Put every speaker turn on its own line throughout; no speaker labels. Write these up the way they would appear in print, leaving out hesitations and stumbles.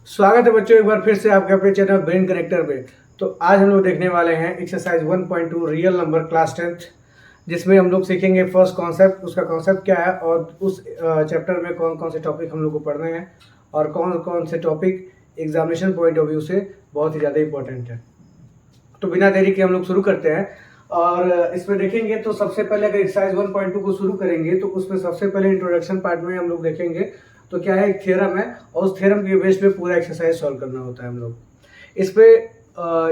स्वागत है बच्चों एक बार फिर से आपके अपने चैनल ब्रेन कनेक्टर पे। तो आज हम लोग देखने वाले हैं exercise 1.2 real number class 10th, जिसमें हम लोग सीखेंगे फर्स्ट कॉन्सेप्ट, उसका कॉन्सेप्ट क्या है और उस चैप्टर में कौन कौन से टॉपिक हम लोग को पढ़ने हैं और कौन कौन से topic examination point of view से बहुत ही ज़्यादा इंपॉर्टेंट है। तो बिना देरी के हम लोग शुरू करते हैं। और इसमें देखेंगे तो सबसे पहले अगर एक्सरसाइज 1.2 को शुरू करेंगे तो उसमें सबसे पहले इंट्रोडक्शन पार्ट में हम लोग देखेंगे तो क्या है, एक थ्योरम है और उस थ्योरम के बेस पे पूरा एक्सरसाइज सॉल्व करना होता है हम लोग। इस पे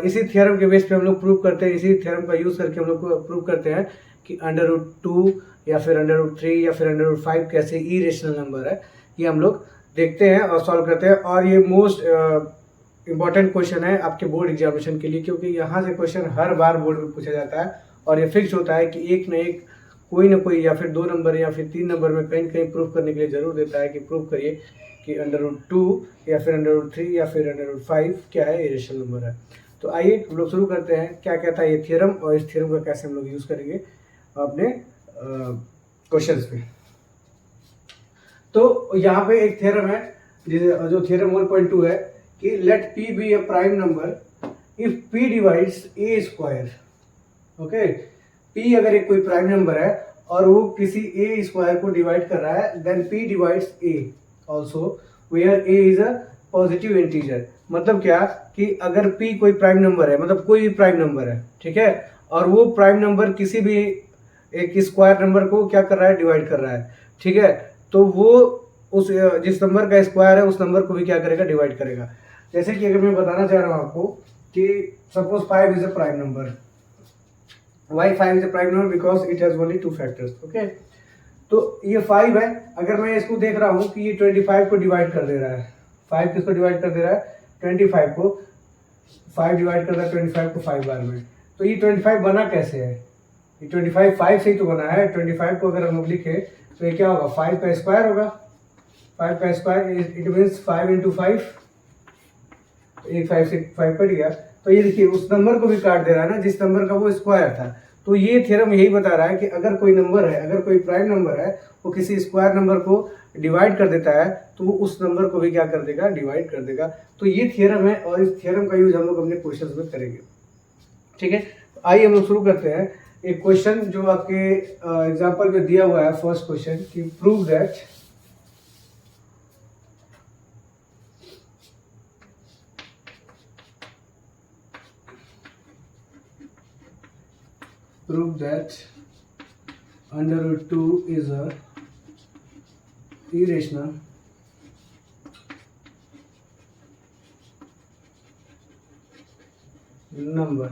इसी थ्योरम के बेस पे हम लोग प्रूव करते हैं, इसी थ्योरम का यूज करके हम लोग प्रूव करते हैं कि √2 या फिर √3 या फिर √5 कैसे इरेशनल नंबर है, ये हम लोग देखते हैं और सॉल्व करते हैं। और ये मोस्ट इंपॉर्टेंट क्वेश्चन है आपके बोर्ड एग्जामिनेशन के लिए, क्योंकि यहाँ से क्वेश्चन हर बार बोर्ड में पूछा जाता है और ये फिक्स होता है कि एक न एक कोई ना कोई या फिर 2 नंबर या फिर 3 नंबर में कहीं कहीं प्रूफ करने के लिए जरूर देता है कि प्रूफ करिए कि √2 या फिर √3 या फिर √5 क्या है, इरेशनल नंबर है। तो आइए हम लोग शुरू करते हैं क्या कहता है ये थ्योरम और इस थ्योरम का कैसे हम लोग यूज करेंगे अपने क्वेश्चंस पे। तो यहाँ पे एक थ्योरम है जो थ्योरम 1.2 है कि let P be a prime number if P divides A square. Okay, P अगर एक कोई प्राइम नंबर है और वो किसी A स्क्वायर को डिवाइड कर रहा है, then P divides A also where A is a positive integer. मतलब क्या कि अगर P कोई प्राइम नंबर है, मतलब कोई भी प्राइम नंबर है, ठीक है, और वो प्राइम नंबर किसी भी एक स्क्वायर नंबर को क्या कर रहा है, डिवाइड कर रहा है, ठीक है, तो वो उस जिस नंबर का स्क्वायर है उस नंबर को भी क्या करेगा, डिवाइड करेगा। जैसे कि अगर मैं बताना चाह रहा हूँ आपको कि suppose 5 is a prime number. Why 5 is a prime number? Because it has only 2 factors. Okay? तो ये 5 है, अगर मैं इसको देख रहा हूँ कि ये 25 को डिवाइड कर दे रहा है। 5 किसको डिवाइड कर दे रहा है, 25 को। 5 डिवाइड कर रहा है 25 को 5 बार में। तो ये 25 बना कैसे है, ये 25 5 से ही तो बना है। 25 को अगर हम लोग लिखे तो ये क्या होगा, 5 का स्क्वायर होगा। 5 का स्क्वायर इट मीन्स 5 इंटू 5, एक 5 से 5 कट गया। तो ये देखिए उस नंबर को भी काट दे रहा है ना जिस नंबर का वो स्क्वायर था। तो ये थ्योरम यही बता रहा है कि अगर कोई नंबर है, अगर कोई प्राइम नंबर है, वो किसी स्क्वायर नंबर को डिवाइड कर देता है तो वो उस नंबर को भी क्या कर देगा, डिवाइड कर देगा। तो ये थ्योरम है और इस थ्योरम का यूज हम लोग अपने क्वेश्चन में करेंगे। ठीक है, आइए हम लोग शुरू करते हैं। एक क्वेश्चन जो आपके एग्जाम्पल में दिया हुआ है, फर्स्ट क्वेश्चन कि prove that √2 is a irrational number.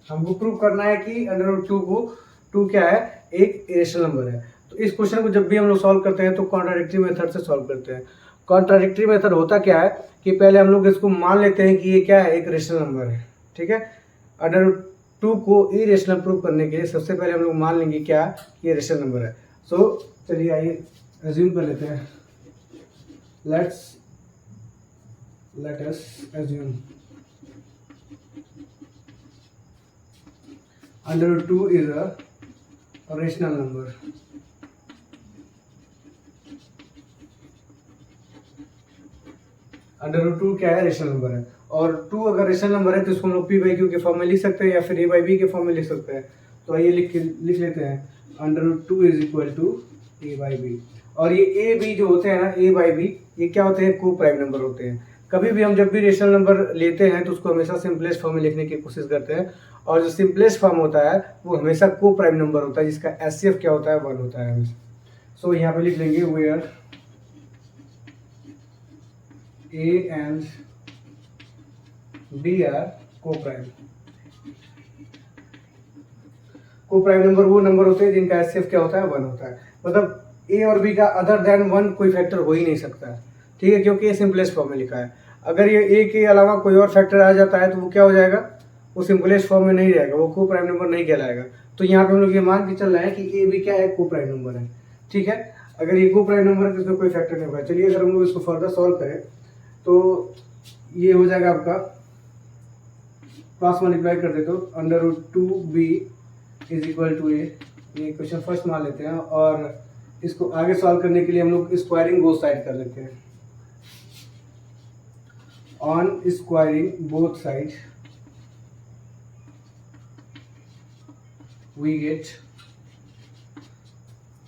हमको प्रूव करना है कि √2 को 2 क्या है, एक इरेशनल नंबर है। तो इस क्वेश्चन को जब भी हम लोग सॉल्व करते हैं तो कॉन्ट्राडिक्टरी मेथड से सॉल्व करते हैं। कॉन्ट्राडिक्टरी मेथड होता क्या है कि पहले हम लोग इसको मान लेते हैं कि ये क्या है, एक रेशनल नंबर है। ठीक है, √2 को इरेशनल प्रूव करने के लिए सबसे पहले हम लोग मान लेंगे क्या, ये रेशनल नंबर है। सो चलिए आइए एज्यूम कर लेते हैं। Let us assume √2 is a rational number। √2 क्या है, रेशनल नंबर है। और 2 अगर रेशनल नंबर है तो इसको हम लोग p/q के फॉर्म में लिख सकते हैं या फिर a/b के फॉर्म में लिख सकते हैं। तो आइए लिख लेते हैं √2 इज इक्वल टू a/b। और ये a b जो होते हैं ना, a/b ये क्या होते हैं, को प्राइम नंबर होते हैं। कभी भी हम जब भी रेशनल नंबर लेते हैं तो उसको हमेशा सिंपलेस्ट फॉर्म में लिखने की कोशिश करते हैं, और जो सिंपलेस्ट फॉर्म होता है वो हमेशा को प्राइम नंबर होता है, जिसका एचसीएफ क्या होता है, 1 होता है। सो यहाँ पे लिख लेंगे where A and B are coprime. Coprime number वो नंबर होते हैं जिनका एचसीएफ क्या होता है, 1 होता है। मतलब A और B का अदर देन 1 कोई फैक्टर हो ही नहीं सकता है। ठीक है, क्योंकि ये सिंपलेस्ट फॉर्म में लिखा है। अगर ये A के अलावा कोई और फैक्टर आ जाता है तो वो क्या हो जाएगा, वो सिंपलेस्ट फॉर्म में नहीं रहेगा, वो को-प्राइम नंबर नहीं कहलाएगा। तो यहाँ पे हम लोग ये मान के चल रहे हैं कि A B क्या है, को-प्राइम नंबर है। ठीक है, अगर ये को-प्राइम नंबर है तो इसमें कोई फैक्टर नहीं होगा। चलिए अगर हम लोग इसको फर्दर सॉल्व करें तो ये हो जाएगा आपका, क्रॉस मल्टीप्लाई कर देते हो, √2b इज इक्वल टू ए। ये क्वेश्चन फर्स्ट मान लेते हैं और इसको आगे सॉल्व करने के लिए हम लोग स्क्वायरिंग बोथ साइड कर लेते हैं। On squaring both side we get,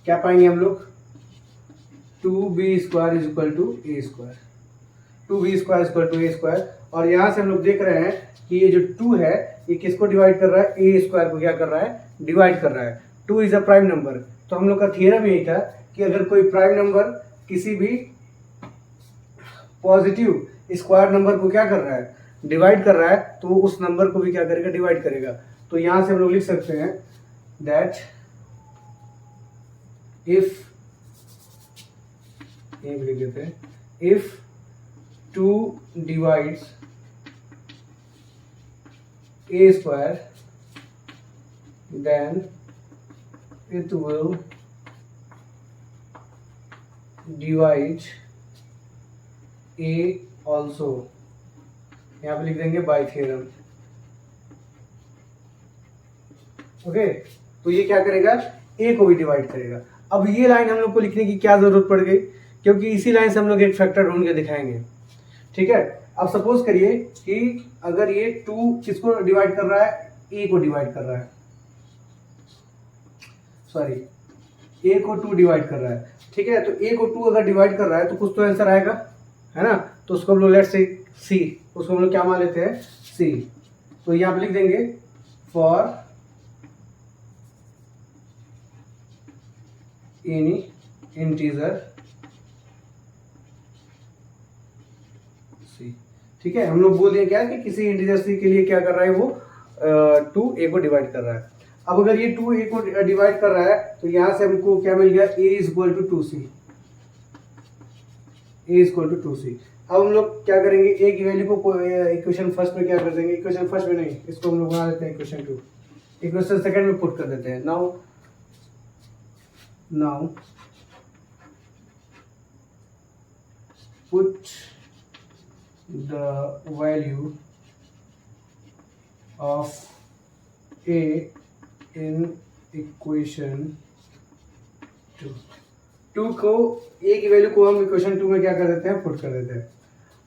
क्या पाएंगे हम लोग, 2b² is equal to a square, 2b² is equal to a square. और यहाँ से हम लोग देख रहे हैं कि ये जो 2 है ये किसको डिवाइड कर रहा है, ए स्क्वायर को क्या कर रहा है, डिवाइड कर रहा है। 2 इज अ प्राइम नंबर, तो हम लोग का थियरम यही था कि अगर कोई प्राइम नंबर किसी भी पॉजिटिव स्क्वायर नंबर को क्या कर रहा है, डिवाइड कर रहा है, तो वो उस नंबर को भी क्या करेगा, डिवाइड करेगा। तो यहाँ से हम लोग लिख सकते हैं दैट इफ, लिख देते हैं, if 2 divides a square then it will divide a also, यहाँ पे लिख देंगे बाय थ्योरम। ओके, तो ये क्या करेगा, a को भी डिवाइड करेगा। अब ये लाइन हम लोग को लिखने की क्या जरूरत पड़ गई, क्योंकि इसी लाइन से हम लोग एक फैक्टर ढूंढ के दिखाएंगे। ठीक है, अब सपोज करिए कि अगर ये 2 किसको डिवाइड कर रहा है, ए को डिवाइड कर रहा है, सॉरी ए को 2 डिवाइड कर रहा है। ठीक है, तो ए को 2 अगर डिवाइड कर रहा है तो कुछ तो आंसर आएगा, है ना। तो उसको हम लोग लेट्स से सी, उसको हम लोग क्या मान लेते हैं, सी। तो यहाँ पे लिख देंगे फॉर एनी इंटीजर सी। ठीक है, हम लोग बोल दिए क्या कि किसी इंटीजर सी के लिए क्या कर रहा है, वो 2 ए को डिवाइड कर रहा है। अब अगर ये 2 ए को डिवाइड कर रहा है तो यहां से हमको क्या मिल गया, a is equal to 2c, a is equal to 2c। अब हम लोग क्या करेंगे, ए की वैल्यू को इक्वेशन फर्स्ट में क्या कर देंगे, इक्वेशन फर्स्ट में नहीं, इसको हम लोग बना देते हैं इक्वेशन 2, इक्वेशन सेकंड में पुट कर देते हैं। Now put the value of a in equation 2 को, a की वैल्यू को हम इक्वेशन 2 में क्या कर देते हैं, पुट कर देते हैं।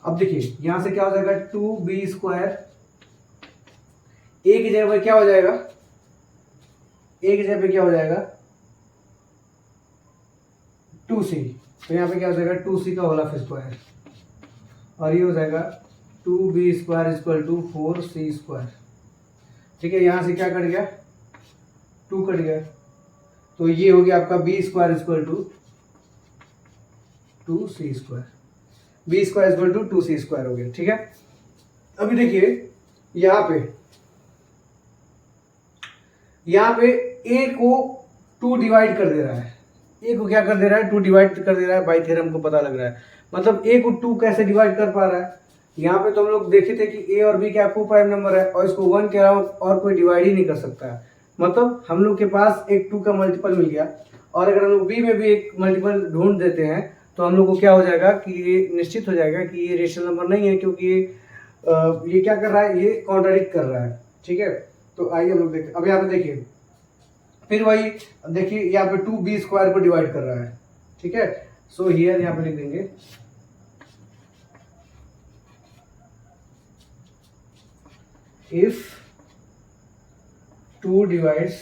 अब देखिए यहां से क्या हो जाएगा, 2b², a की जगह पर क्या हो जाएगा, a की जगह पे क्या हो जाएगा 2c, तो यहाँ पे क्या हो जाएगा 2c का होल स्क्वायर, और ये हो जाएगा 2b² is equal to 4c²। ठीक है, यहां से क्या कट गया, 2 कट गया, तो ये हो गया आपका b² is equal to 2c², b² is equal to 2c² हो गया। ठीक है, अभी देखिए यहां पे a को 2 डिवाइड कर दे रहा है, a को क्या कर दे रहा है, 2 डिवाइड कर दे रहा है, बाई थ्योरम को पता लग रहा है। मतलब a को 2 कैसे डिवाइड कर पा रहा है, यहाँ पे तो हम लोग देखे थे कि a और b क्या को प्राइम नंबर है, और इसको 1 के अलावा और कोई डिवाइड ही नहीं कर सकता है। मतलब हम लोग के पास एक 2 का मल्टीपल मिल गया, और अगर हम लोग b में भी एक मल्टीपल ढूंढ देते हैं तो हम लोग को क्या हो जाएगा कि ये निश्चित हो जाएगा कि ये रेशनल नंबर नहीं है, क्योंकि ये क्या कर रहा है, ये कॉन्ट्राडिक्ट कर रहा है। ठीक है, तो आइए हम लोग देखते। अब यहाँ पे देखिए, फिर वही देखिए यहाँ पे 2b² को डिवाइड कर रहा है। ठीक है, सो हियर यहाँ पे लिख देंगे if 2 divides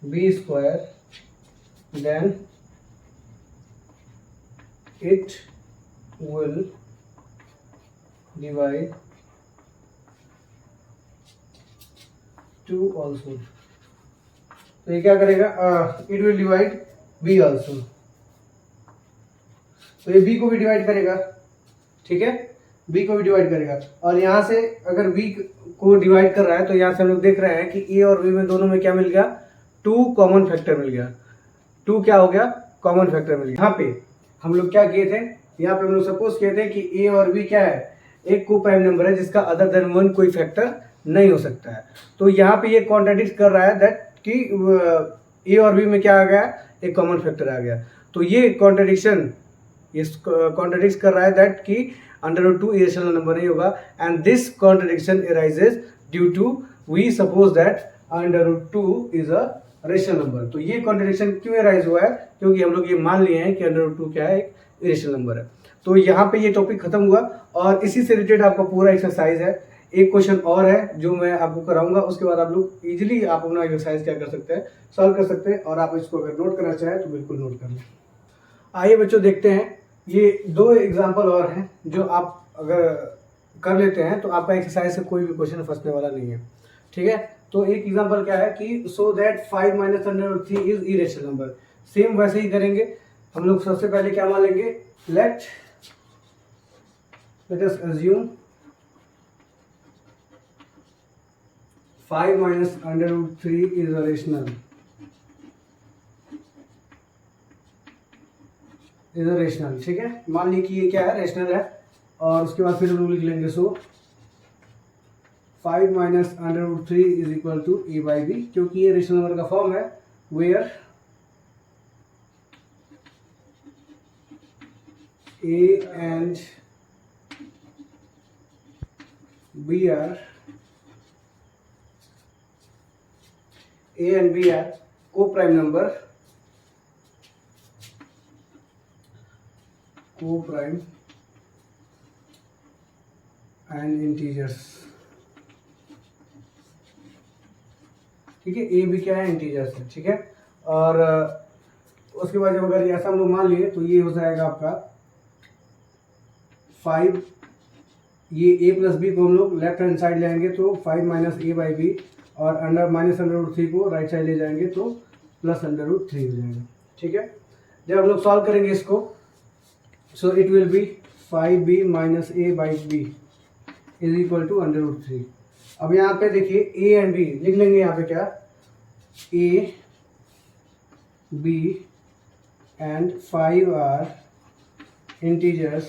b² then it will divide 2 also। तो ये क्या करेगा, it will divide b also, तो ये b को भी डिवाइड करेगा। ठीक है, b को भी डिवाइड करेगा, और यहाँ से अगर b को डिवाइड कर रहा है तो यहाँ से हम लोग देख रहे हैं कि a और b में दोनों में क्या मिल गया, 2 कॉमन फैक्टर मिल गया, 2 क्या हो गया, कॉमन फैक्टर मिल गया। यहाँ पे हम लोग क्या किए थे, यहाँ पे हम लोग सपोज किए थे कि a और b क्या है, एक को प्राइम नंबर है जिसका अदर देन 1 कोई फैक्टर नहीं हो सकता है। तो यहाँ पे ये कॉन्ट्राडिक्ट कर रहा है दैट कि a और b में क्या आ गया, एक कॉमन फैक्टर आ गया। तो ये कॉन्ट्राडिक्शन कॉन्ट्राडिक्ट कर रहा है दैट कि √2 इरेशनल नंबर नहीं होगा, and this contradiction arises due to we suppose that √2 is a rational number. तो ये कॉन्ट्राडिक्शन क्यों अराइज हुआ है, क्योंकि हम लोग ये मान लिए हैं कि √2 क्या है, एक इरेशनल नंबर है। तो यहाँ पे ये टॉपिक खत्म हुआ और इसी से रिलेटेड आपका पूरा एक्सरसाइज है। एक क्वेश्चन और है जो मैं आपको कराऊंगा, उसके बाद आप लोग इजीली आप अपना एक्सरसाइज क्या कर सकते हैं, सॉल्व कर सकते हैं। और आप इसको अगर नोट करना चाहें तो बिल्कुल नोट कर लें। आइए बच्चों देखते हैं, ये 2 एग्जाम्पल और हैं जो आप अगर कर लेते हैं तो आपका एक्सरसाइज से कोई भी क्वेश्चन फंसने वाला नहीं है। ठीक है, तो एक एग्जाम्पल क्या है कि so that 5 minus under root 3 is irrational number. Same वैसे ही करेंगे हम लोग। सबसे पहले क्या मान लेंगे, let us assume 5 minus under root 3 is rational, is rational. ठीक है, मान ली कि ये क्या है, रेशनल है। और उसके बाद फिर हम लोग लिख लेंगे so 5 minus under root 3 is equal to a by b, क्योंकि ये रेशनल नंबर का फॉर्म है where a and b are co-prime number, co-prime and integers। ठीक है, ए भी क्या है, इंटीजर्स है। ठीक है, और उसके बाद जब अगर ऐसा हम लोग मान लिए तो ये हो जाएगा आपका 5, ये ए प्लस बी को हम लोग लेफ्ट हैंड साइड ले आएंगे तो 5 माइनस ए बाई बी, और अंडर माइनस अंडर रूट 3 को राइट साइड ले जाएंगे तो प्लस अंडर रूट 3 हो जाएगा। ठीक है, जब हम लोग सॉल्व करेंगे इसको so it will be 5b minus a by b is equal to under root 3। अब यहाँ पे देखिए ए एंड बी लिख लेंगे, यहाँ पे क्या, a b and 5 are integers,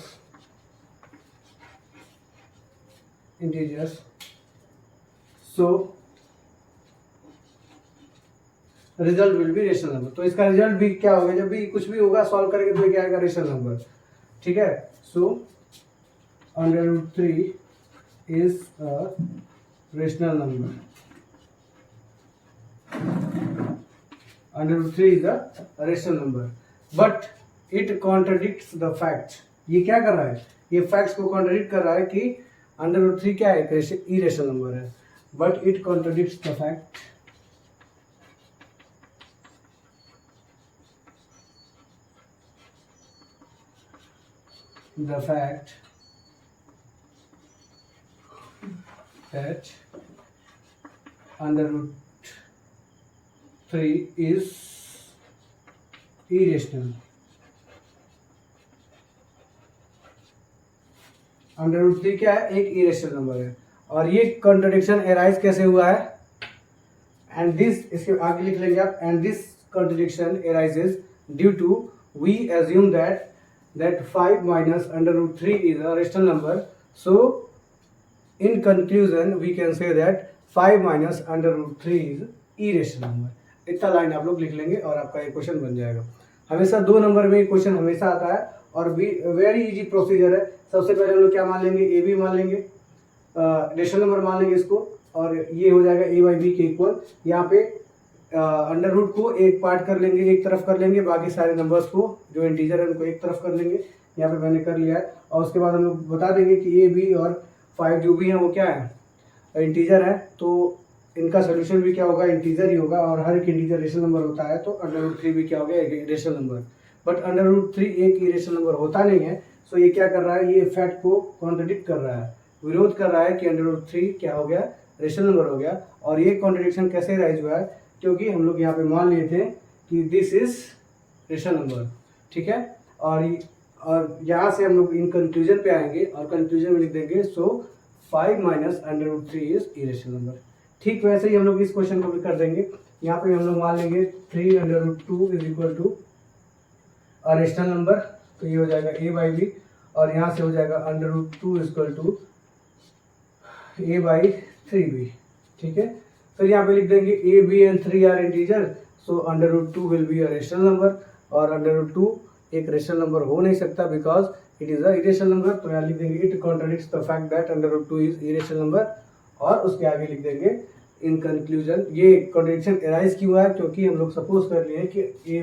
so result will be rational number. तो इसका रिजल्ट भी क्या होगा, जब भी कुछ भी होगा सॉल्व करेंगे तो क्या आएगा, रेशनल नंबर। ठीक है, so under root 3 is a rational number, under root 3 is a rational number, but it contradicts the fact. ये क्या कर रहा है, ये फैक्ट्स को कॉन्ट्रडिक्ट कर रहा है कि अंडर रूट 3 क्या है, इरेशनल नंबर है, but it contradicts the fact that under root 3 is irrational। Under root 3 क्या है, एक इरेशनल नंबर है। और ये कॉन्ट्रडिक्शन एराइज कैसे हुआ है, एंड दिस, इसके आगे लिख लेंगे आप, and this contradiction arises due to we assume that 5 minus under root 3 is a rational number, so in conclusion we can say that 5 minus under root 3 is irrational number। इतना line आप लोग लिख लेंगे और आपका ये क्वेश्चन बन जाएगा। हमेशा 2 नंबर में क्वेश्चन हमेशा आता है और वेरी इजी प्रोसीजर है। सबसे पहले हम लोग क्या मान लेंगे, ए बी मान लेंगे, रेशनल नंबर मान लेंगे इसको, और ये हो जाएगा ए बाई बी के इक्वल। यहाँ पे अंडर रूट को एक पार्ट कर लेंगे, एक तरफ कर लेंगे, बाकी सारे नंबर्स को जो इंटीजर है उनको एक तरफ कर लेंगे। यहाँ पे मैंने कर लिया है। और उसके बाद हम लोग बता देंगे कि ए बी और 5 जो भी हैं वो क्या है, इंटीजर है, तो इनका सोल्यूशन भी क्या होगा, इंटीजर ही होगा। और हर एक इंटीजर रेशनल नंबर होता है, तो अंडर रूट 3 भी क्या हो गया, एक rational number. But under root 3 एक रेशनल नंबर होता नहीं है, सो ये क्या कर रहा है, ये फैक्ट को कॉन्ट्रडिक्ट कर रहा है, विरोध कर रहा है कि अंडर रूट 3 क्या हो गया, रेशनल नंबर हो गया। और ये कॉन्ट्रडिक्शन कैसे राइज हुआ है, क्योंकि हम लोग यहाँ पे मान लिए थे कि दिस इज रेशनल नंबर। ठीक है, और यहाँ से हम लोग इन कंक्लूजन पे आएंगे और कंक्लूजन में लिख देंगे so 5 minus under root 3 is irrational number. ठीक वैसे ही हम लोग इस क्वेश्चन को भी कर देंगे। यहाँ पे हम लोग मान लेंगे 3 under root 2 is equal to a rational number, तो ये हो जाएगा ए बाई बी, और यहाँ से हो जाएगा under root 2 is equal to a by 3b। ठीक है, फिर यहाँ पे लिख देंगे a b and 3 are integer, so under root 2 will be a rational number, और अंडर रूट 2 एक रेशनल नंबर हो नहीं सकता because it is a irrational number. तो यहाँ लिख देंगे it contradicts the fact that under root 2 is irrational number, और उसके आगे लिख देंगे इन कंक्लूजन। ये कॉन्ट्रडिक्शन एराइज क्यों हुआ है, क्योंकि हम लोग सपोज कर लिए कि a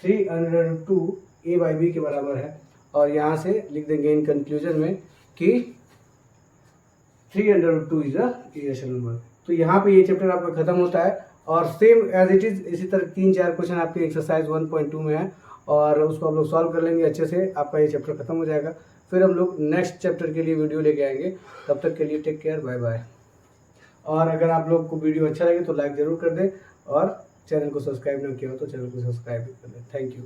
3 under root 2 a by b के बराबर है, और यहाँ से लिख देंगे इन कंक्लूजन में कि 3√2 इज अ इरेशनल नंबर। तो यहाँ पे ये चैप्टर आपका खत्म होता है, और सेम एज इट इज इसी तरह 3-4 क्वेश्चन आपके एक्सरसाइज 1.2 में है, और उसको हम लोग सॉल्व कर लेंगे अच्छे से, आपका ये चैप्टर खत्म हो जाएगा। फिर हम लोग नेक्स्ट चैप्टर के लिए वीडियो लेके आएंगे। तब तक के लिए टेक केयर, बाय बाय। और अगर आप लोग को वीडियो अच्छा लगे तो लाइक ज़रूर कर दें, और चैनल को सब्सक्राइब नहीं किया हो तो चैनल को सब्सक्राइब भी कर दें। Thank you.